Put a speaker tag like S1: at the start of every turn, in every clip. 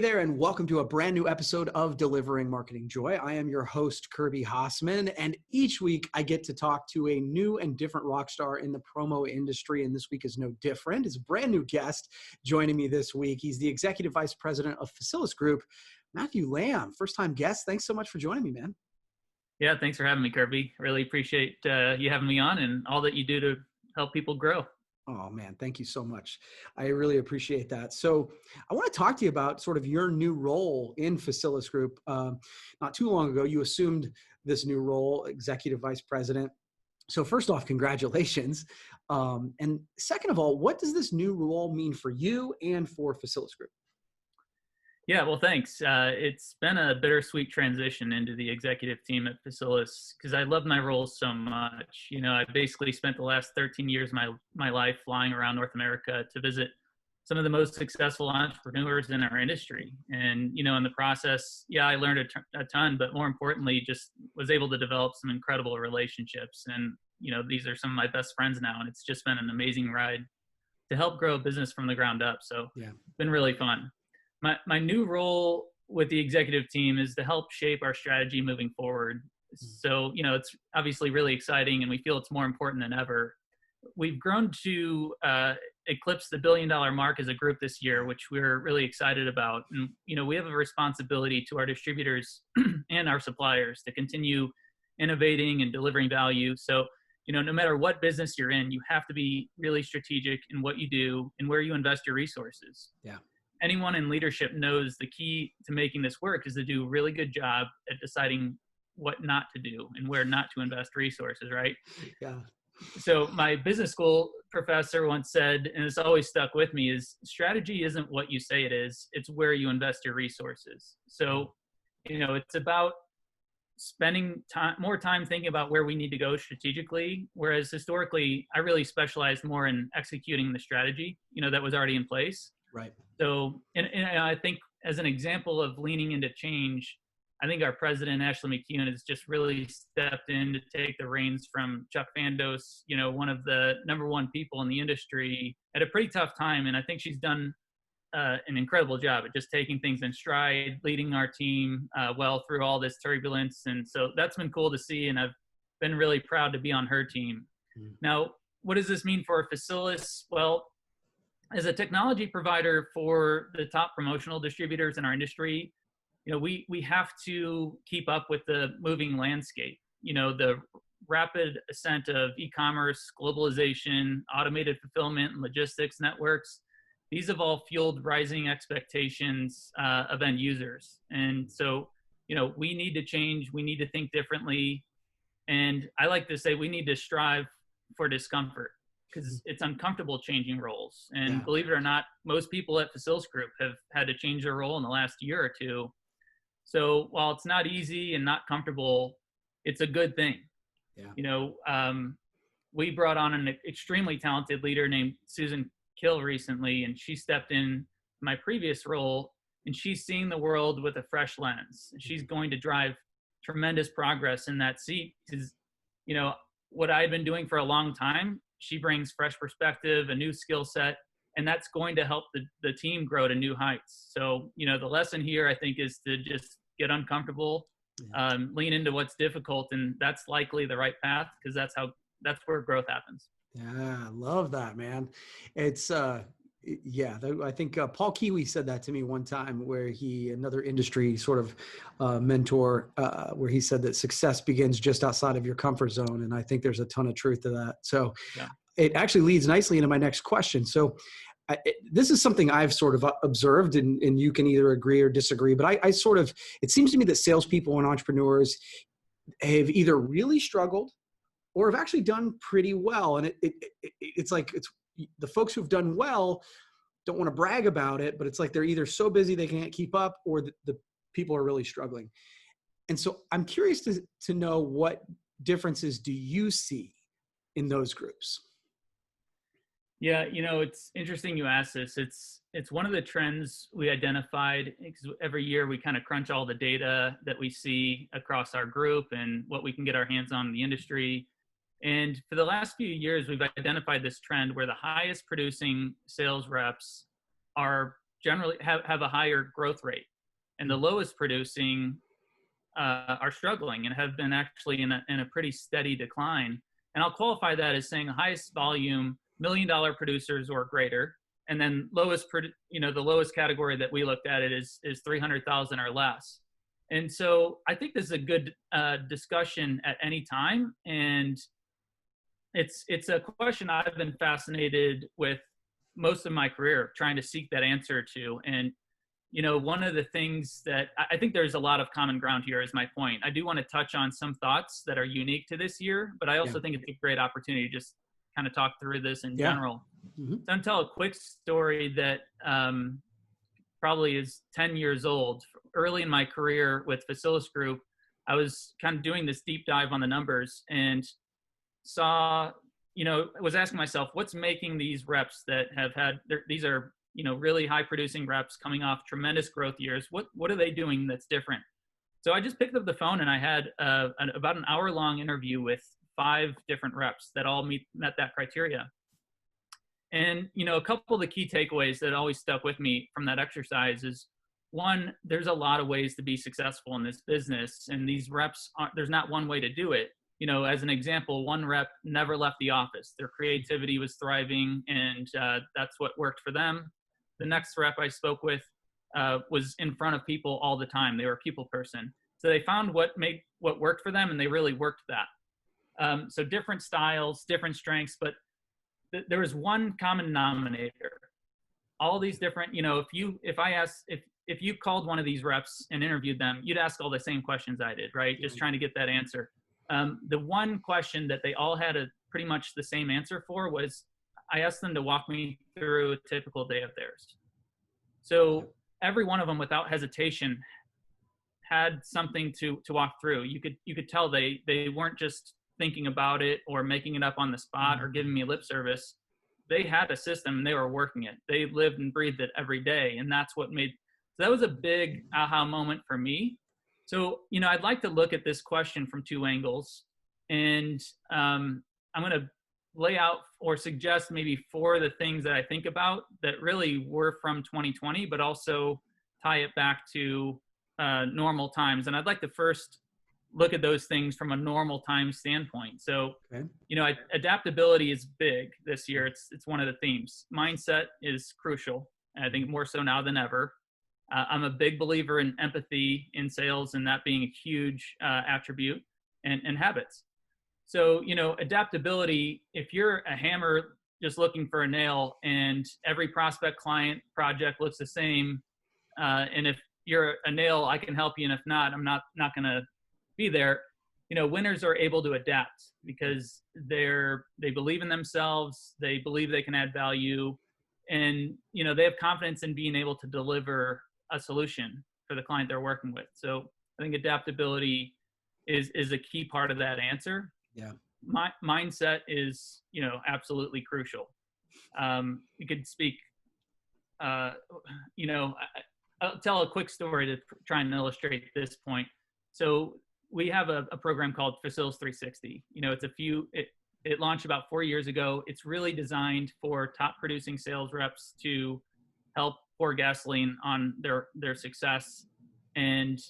S1: there, and welcome to a brand new episode of Delivering Marketing Joy. I am your host, Kirby Hasseman, and each week I get to talk to a new and different rock star in the promo industry, and this week is no different. It's a brand new guest joining me this week. He's the Executive Vice President of FacilisGroup, Matthew Lamb. First-time guest. Thanks so much for joining me, man.
S2: Yeah, thanks for having me, Kirby. Really appreciate you having me on and all that you do to help people grow.
S1: Oh, man, thank you so much. I really appreciate that. So I want to talk to you about sort of your new role in FacilisGroup. Not too long ago, you assumed this new role, Executive Vice President. So first off, congratulations. And second of all, what does this new role mean for you and for FacilisGroup?
S2: Yeah, well, thanks. It's been a bittersweet transition into the executive team at Facilis because I love my role so much. You know, I basically spent the last 13 years of my life flying around North America to visit some of the most successful entrepreneurs in our industry. And, you know, in the process, I learned a ton, but more importantly, just was able to develop some incredible relationships. And, you know, these are some of my best friends now, and it's just been an amazing ride to help grow a business from the ground up. So it's been really fun. My new role with the executive team is to help shape our strategy moving forward. So, you know, it's obviously really exciting and we feel it's more important than ever. We've grown to eclipse the $1 billion mark as a group this year, which we're really excited about. And, you know, we have a responsibility to our distributors and our suppliers to continue innovating and delivering value. So, you know, no matter what business you're in, you have to be really strategic in what you do and where you invest your resources.
S1: Yeah.
S2: Anyone in leadership knows the key to making this work is to do a really good job at deciding what not to do and where not to invest resources, right?
S1: Yeah.
S2: So my business school professor once said, and it's always stuck with me, is strategy isn't what you say it is, it's where you invest your resources. So, you know, it's about spending more time thinking about where we need to go strategically, whereas historically, I really specialized more in executing the strategy, you know, that was already in place.
S1: Right.
S2: So, and I think as an example of leaning into change, I think our president, Ashley McKeown, has just really stepped in to take the reins from Chuck Fandos, you know, one of the number one people in the industry at a pretty tough time. And I think she's done an incredible job at just taking things in stride, leading our team well through all this turbulence. And so that's been cool to see. And I've been really proud to be on her team. Now, what does this mean for Facilis? Well, as a technology provider for the top promotional distributors in our industry, you know, we have to keep up with the moving landscape. You know, the rapid ascent of e-commerce, globalization, automated fulfillment, and logistics networks, these have all fueled rising expectations of end users. And so, you know, we need to change, we need to think differently. And I like to say we need to strive for discomfort, because it's uncomfortable changing roles. And believe it or not, most people at FacilisGroup have had to change their role in the last year or two. So while it's not easy and not comfortable, it's a good thing. Yeah. You know, we brought on an extremely talented leader named Susan Kill recently, and she stepped in my previous role, and she's seeing the world with a fresh lens. And she's going to drive tremendous progress in that seat because, you know, what I've been doing for a long time, she brings fresh perspective, a new skill set, and that's going to help the team grow to new heights. So, you know, the lesson here, I think, is to just get uncomfortable, lean into what's difficult, and that's likely the right path because that's where growth happens.
S1: Yeah, I love that, man. It's, I think Paul Kiwi said that to me one time where another industry sort of mentor, where he said that success begins just outside of your comfort zone. And I think there's a ton of truth to that. So it actually leads nicely into my next question. So this is something I've sort of observed, and you can either agree or disagree, but it seems to me that salespeople and entrepreneurs have either really struggled or have actually done pretty well. And it's like the folks who've done well don't want to brag about it, but it's like they're either so busy they can't keep up, or the people are really struggling. And so I'm curious to know, what differences do you see in those groups?
S2: Yeah, you know, it's interesting you asked this. It's one of the trends we identified, because every year we kind of crunch all the data that we see across our group and what we can get our hands on in the industry. And for the last few years, we've identified this trend where the highest producing sales reps are generally have a higher growth rate, and the lowest producing are struggling and have been actually in a pretty steady decline. And I'll qualify that as saying highest volume, $1 million producers or greater. And then lowest, the lowest category that we looked at it is 300,000 or less. And so I think this is a good discussion at any time. And it's a question I've been fascinated with most of my career, trying to seek that answer to. And one of the things that I think there's a lot of common ground here is my point. I do want to touch on some thoughts that are unique to this year, but I also think it's a great opportunity to just kind of talk through this in general. Mm-hmm. So I'll tell a quick story that probably is 10 years old. Early in my career with FacilisGroup, I was kind of doing this deep dive on the numbers and saw, was asking myself, what's making these reps that have had, these are, really high producing reps coming off tremendous growth years. What are they doing that's different? So I just picked up the phone and I had about an hour-long interview with 5 different reps that all met that criteria. And, a couple of the key takeaways that always stuck with me from that exercise is, one, there's a lot of ways to be successful in this business. And these reps, there's not one way to do it. As an example, one rep never left the office. Their creativity was thriving, and that's what worked for them. The next rep I spoke with was in front of people all the time. They were a people person. So they found what worked for them, and they really worked that. So different styles, different strengths, but there was one common denominator. All these different, if you called one of these reps and interviewed them, you'd ask all the same questions I did, right? Just trying to get that answer. The one question that they all had pretty much the same answer for was, I asked them to walk me through a typical day of theirs. So every one of them, without hesitation, had something to walk through. You could tell they weren't just thinking about it or making it up on the spot or giving me lip service. They had a system and they were working it. They lived and breathed it every day. And that's what so that was a big aha moment for me. So, I'd like to look at this question from 2 angles, and I'm going to lay out or suggest maybe 4 of the things that I think about that really were from 2020, but also tie it back to normal times. And I'd like to first look at those things from a normal time standpoint. So, adaptability is big this year. It's one of the themes. Mindset is crucial, and I think more so now than ever. I'm a big believer in empathy in sales, and that being a huge attribute, and habits. So, adaptability, if you're a hammer just looking for a nail and every prospect, client, project looks the same, and if you're a nail, I can help you, and if not, I'm not going to be there. Winners are able to adapt because they believe in themselves, they believe they can add value, and, they have confidence in being able to deliver a solution for the client they're working with. So I think adaptability is a key part of that answer.
S1: Yeah.
S2: Mindset is, absolutely crucial. You could speak, I'll tell a quick story to try and illustrate this point. So we have a program called Facilis 360. It launched about 4 years ago. It's really designed for top producing sales reps to help pour gasoline on their success. And,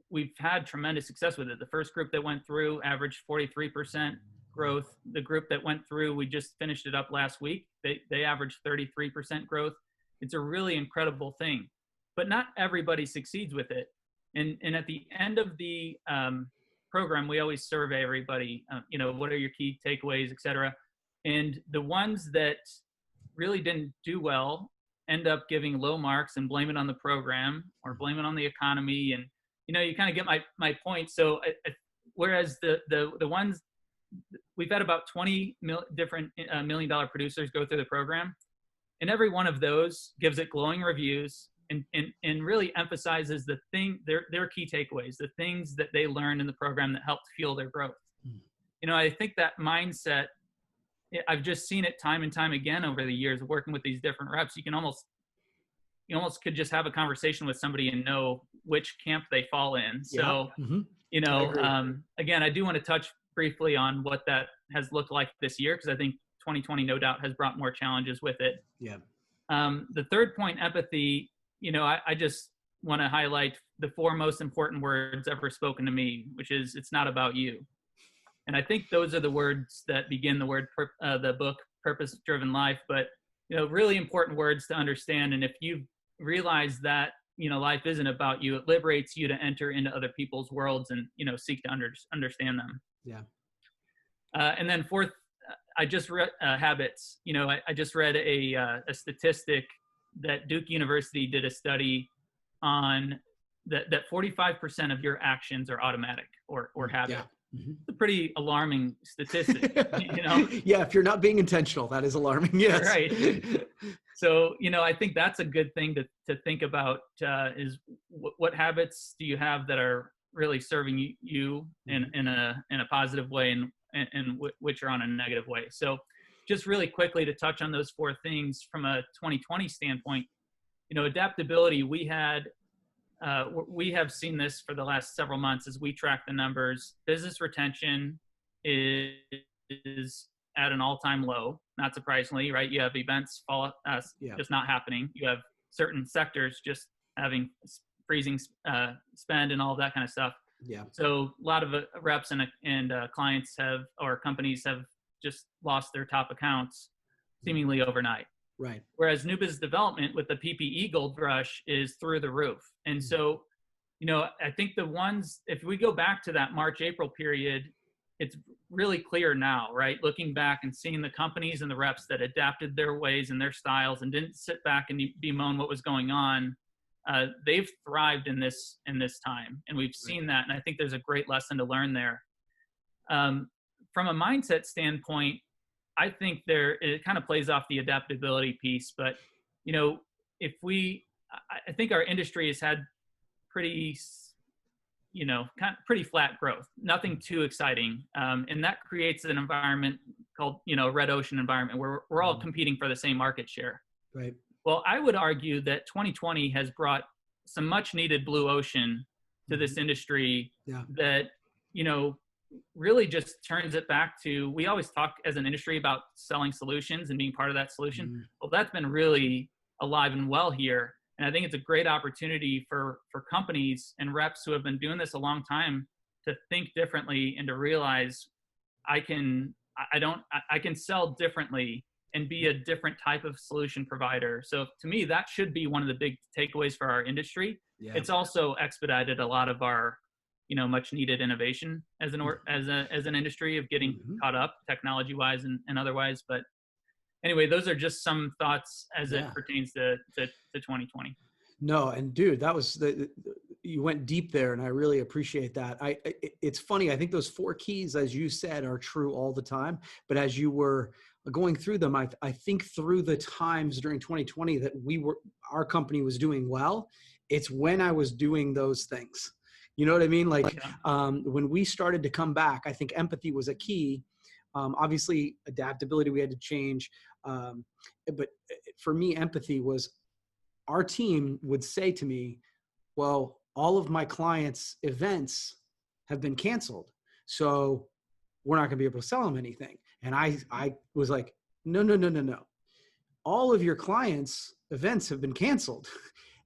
S2: we've had tremendous success with it. The first group that went through averaged 43% growth. The group that went through, we just finished it up last week. They averaged 33% growth. It's a really incredible thing, but not everybody succeeds with it. And at the end of the program, we always survey everybody, what are your key takeaways, et cetera. And the ones that really didn't do well end up giving low marks and blame it on the program or blame it on the economy. And, you kind of get my point. So whereas the ones, we've had about 20 different $1 million producers go through the program, and every one of those gives it glowing reviews and really emphasizes their key takeaways, the things that they learned in the program that helped fuel their growth. I think that mindset, I've just seen it time and time again over the years working with these different reps. You almost could just have a conversation with somebody and know which camp they fall in. So, again, I do want to touch briefly on what that has looked like this year, because I think 2020 no doubt has brought more challenges with it.
S1: Yeah.
S2: The third point, empathy, I just want to highlight the 4 most important words ever spoken to me, which is, it's not about you. And I think those are the words that begin the book, Purpose Driven Life. But, really important words to understand. And if you realize that, life isn't about you, it liberates you to enter into other people's worlds and, seek to understand them.
S1: Yeah.
S2: And then fourth, I just read habits. I just read a statistic that Duke University did a study on that 45% of your actions are automatic or habit.
S1: Yeah. Mm-hmm.
S2: It's a pretty alarming statistic,
S1: Yeah, if you're not being intentional, that is alarming. Yes.
S2: Right. So, I think that's a good thing to think about, is what habits do you have that are really serving you in a positive way, and which are on a negative way. So just really quickly to touch on those 4 things from a 2020 standpoint, adaptability, we have seen this for the last several months as we track the numbers. Business retention is at an all-time low, not surprisingly, right? You have events just not happening. You have certain sectors just having freezing spend and all of that kind of stuff.
S1: Yeah.
S2: So a lot of reps and clients or companies have just lost their top accounts seemingly overnight.
S1: Right.
S2: Whereas new business development with the PPE gold rush is through the roof. And so, I think if we go back to that March, April period, it's really clear now, right? Looking back and seeing the companies and the reps that adapted their ways and their styles and didn't sit back and bemoan what was going on, they've thrived in this time. And we've seen that. And I think there's a great lesson to learn there. From a mindset standpoint, I think it kind of plays off the adaptability piece, but I think our industry has had pretty flat growth, nothing too exciting. And that creates an environment called, red ocean environment where we're all competing for the same market share.
S1: Right.
S2: Well, I would argue that 2020 has brought some much needed blue ocean to this industry that, really just turns it back to, we always talk as an industry about selling solutions and being part of that solution. Mm-hmm. Well, that's been really alive and well here. And I think it's a great opportunity for companies and reps who have been doing this a long time to think differently and to realize I can sell differently and be a different type of solution provider. So to me, that should be one of the big takeaways for our industry. Yeah. It's also expedited a lot of our, much needed innovation as an industry of getting caught up technology wise and otherwise. But anyway, those are just some thoughts as it pertains to 2020.
S1: No, and dude, that was you went deep there, and I really appreciate that. It's funny. I think those 4 keys, as you said, are true all the time. But as you were going through them, I think through the times during 2020 that our company was doing well, it's when I was doing those things. You know what I mean? Like when we started to come back, I think empathy was a key. Obviously, adaptability, we had to change. But for me, empathy was, our team would say to me, well, all of my clients' events have been canceled, so we're not going to be able to sell them anything. And I was like, no. All of your clients' events have been canceled.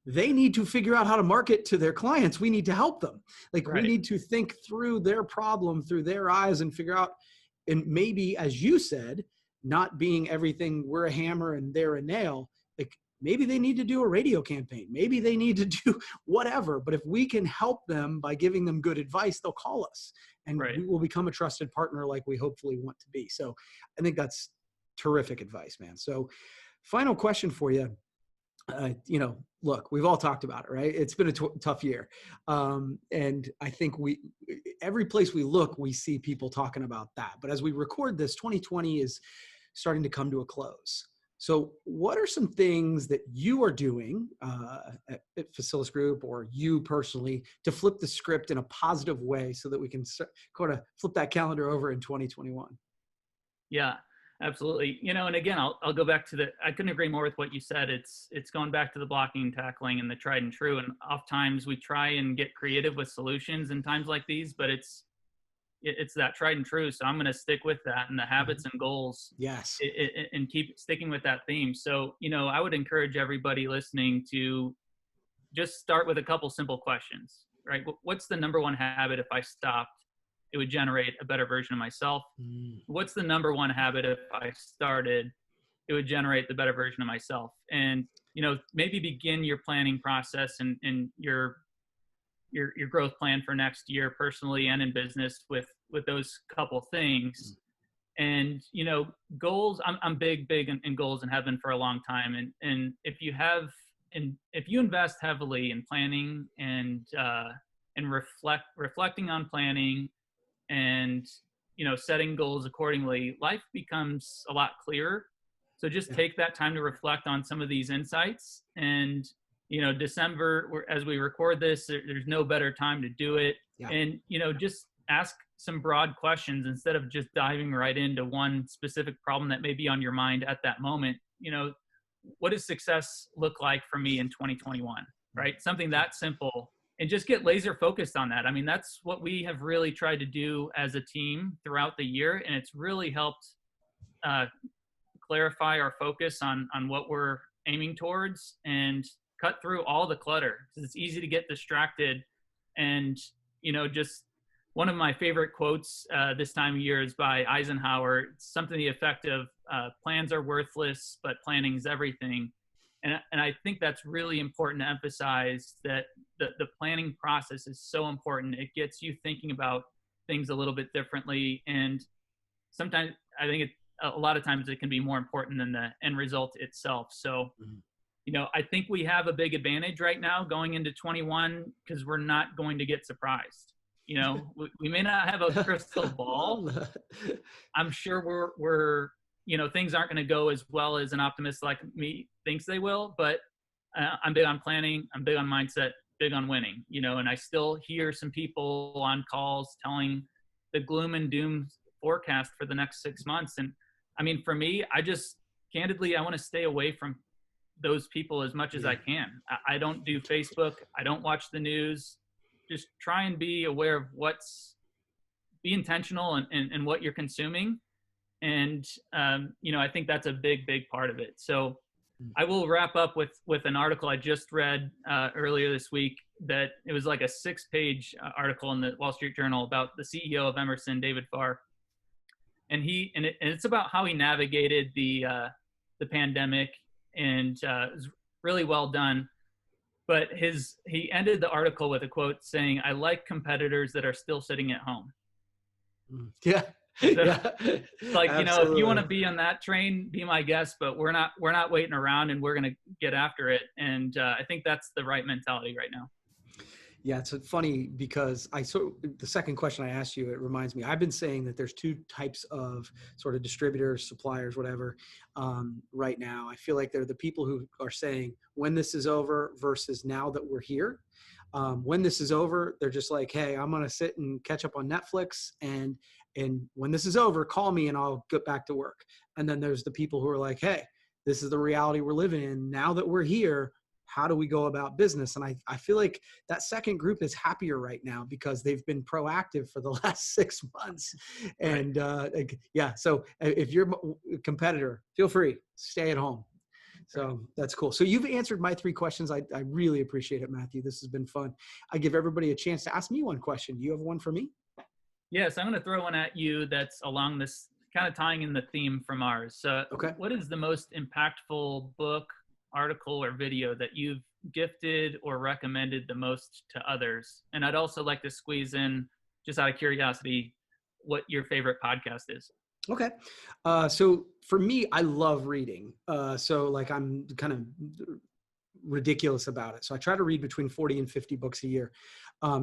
S1: They need to figure out how to market to their clients. We need to help them. Like, right. We need to think through their problem through their eyes and figure out, and maybe, as you said, not being everything, we're a hammer and they're a nail. Like, maybe they need to do a radio campaign. Maybe they need to do whatever. But if we can help them by giving them good advice, they'll call us, and we will become a trusted partner like we hopefully want to be. So I think that's terrific advice, man. So final question for you. Look, we've all talked about it, right? It's been a tough year. And I think every place we look, we see people talking about that. But as we record this, 2020 is starting to come to a close. So what are some things that you are doing at FacilisGroup, or you personally, to flip the script in a positive way so that we can kind of flip that calendar over in 2021?
S2: Yeah, absolutely. And again, I'll go back to I couldn't agree more with what you said. It's going back to the blocking and tackling and the tried and true. And oftentimes we try and get creative with solutions in times like these, but it's it's that tried and true. So I'm going to stick with that, and the habits and goals.
S1: Yes.
S2: And keep sticking with that theme. So, I would encourage everybody listening to just start with a couple simple questions, right? What's the number one habit if I stopped, it would generate a better version of myself? What's the number one habit if I started, it would generate the better version of myself? And, maybe begin your planning process and your growth plan for next year, personally and in business, with those couple things. And, goals, I'm big in goals and have been for a long time. And if you invest heavily in planning and reflecting on planning and, setting goals accordingly, life becomes a lot clearer. So just take that time to reflect on some of these insights. And, December, as we record this, there's no better time to do it. Yeah. And, just ask some broad questions instead of just diving right into one specific problem that may be on your mind at that moment. What does success look like for me in 2021, right? Something that simple, and just get laser focused on that. I mean, that's what we have really tried to do as a team throughout the year. And it's really helped clarify our focus on what we're aiming towards and cut through all the clutter. It's easy to get distracted. And, just one of my favorite quotes this time of year is by Eisenhower. It's something to the effect of plans are worthless, but planning is everything. And I think that's really important to emphasize, that the planning process is so important. It gets you thinking about things a little bit differently. And sometimes I think a lot of times it can be more important than the end result itself. So, I think we have a big advantage right now going into 21, because we're not going to get surprised. We may not have a crystal ball. I'm sure we're things aren't going to go as well as an optimist like me thinks they will, but I'm big on planning. I'm big on mindset, big on winning, and I still hear some people on calls telling the gloom and doom forecast for the next 6 months. And I mean, for me, I want to stay away from those people as much as I can. I don't do Facebook. I don't watch the news. Just try and be aware of be intentional in what you're consuming. And, I think that's a big part of it. So I will wrap up with an article I just read earlier this week, that it was like a 6-page article in the Wall Street Journal about the CEO of Emerson, David Farr. And it's about how he navigated the pandemic, and it was really well done. But he ended the article with a quote saying, "I like competitors that are still sitting at home."
S1: Yeah.
S2: So,
S1: yeah.
S2: Like, if you want to be on that train, be my guest, but we're not waiting around, and we're going to get after it. And I think that's the right mentality right now.
S1: Yeah, it's funny because the second question I asked you, it reminds me, I've been saying that there's two types of sort of distributors, suppliers, whatever, right now. I feel like they're the people who are saying when this is over versus now that we're here. When this is over, they're just like, hey, I'm going to sit and catch up on Netflix, and when this is over, call me and I'll get back to work. And then there's the people who are like, hey, this is the reality we're living in. Now that we're here, how do we go about business? And I feel like that second group is happier right now because they've been proactive for the last 6 months. And so if you're a competitor, feel free, stay at home. So that's cool. So you've answered my 3 questions. I really appreciate it, Matthew. This has been fun. I give everybody a chance to ask me one question. Do you have one for me?
S2: Yes, I'm going to throw one at you that's along this, kind of tying in the theme from ours. So What is the most impactful book, article, or video that you've gifted or recommended the most to others? And I'd also like to squeeze in, just out of curiosity, what your favorite podcast is.
S1: Okay. So for me, I love reading. So like I'm kind of ridiculous about it. So I try to read between 40 and 50 books a year.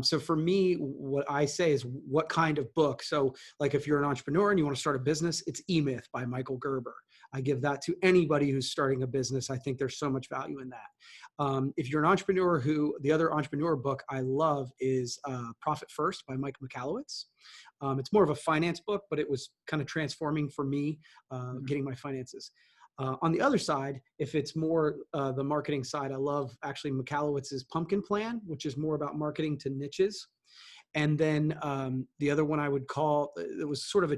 S1: So for me, what I say is, what kind of book? So like if you're an entrepreneur and you want to start a business, it's E-Myth by Michael Gerber. I give that to anybody who's starting a business. I think there's so much value in that. If you're an entrepreneur, the other entrepreneur book I love is Profit First by Mike Michalowicz. It's more of a finance book, but it was kind of transforming for me, getting my finances. On the other side, if it's more the marketing side, I love actually Michalowicz's Pumpkin Plan, which is more about marketing to niches. And then the other one I would call, it was sort of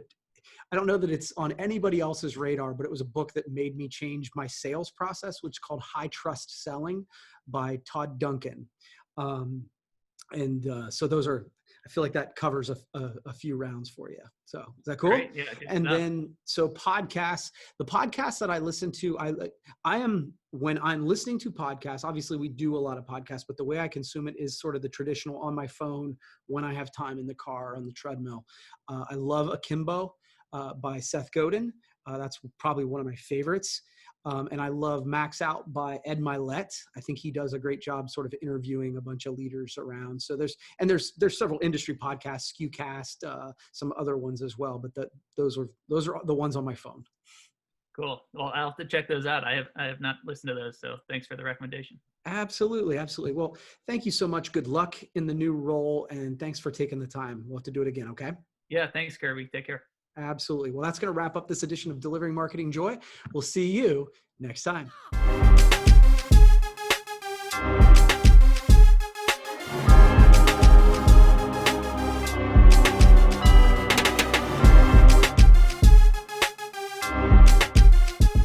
S1: I don't know that it's on anybody else's radar, but it was a book that made me change my sales process, which is called High Trust Selling by Todd Duncan. So those are, I feel like that covers a few rounds for you. So is that cool?
S2: Great. Yeah.
S1: And then, so podcasts, the podcasts that I listen to, when I'm listening to podcasts, obviously we do a lot of podcasts, but the way I consume it is sort of the traditional on my phone when I have time in the car, on the treadmill. I love Akimbo by Seth Godin. That's probably one of my favorites. And I love Max Out by Ed Milet. I think he does a great job sort of interviewing a bunch of leaders around. So there's several industry podcasts, SKUcast, some other ones as well, but those are the ones on my phone.
S2: Cool. Well, I'll have to check those out. I have not listened to those, so thanks for the recommendation.
S1: Absolutely. Absolutely. Well, thank you so much. Good luck in the new role, and thanks for taking the time. We'll have to do it again. Okay.
S2: Yeah. Thanks, Kirby. Take care.
S1: Absolutely. Well, that's going to wrap up this edition of Delivering Marketing Joy. We'll see you next time.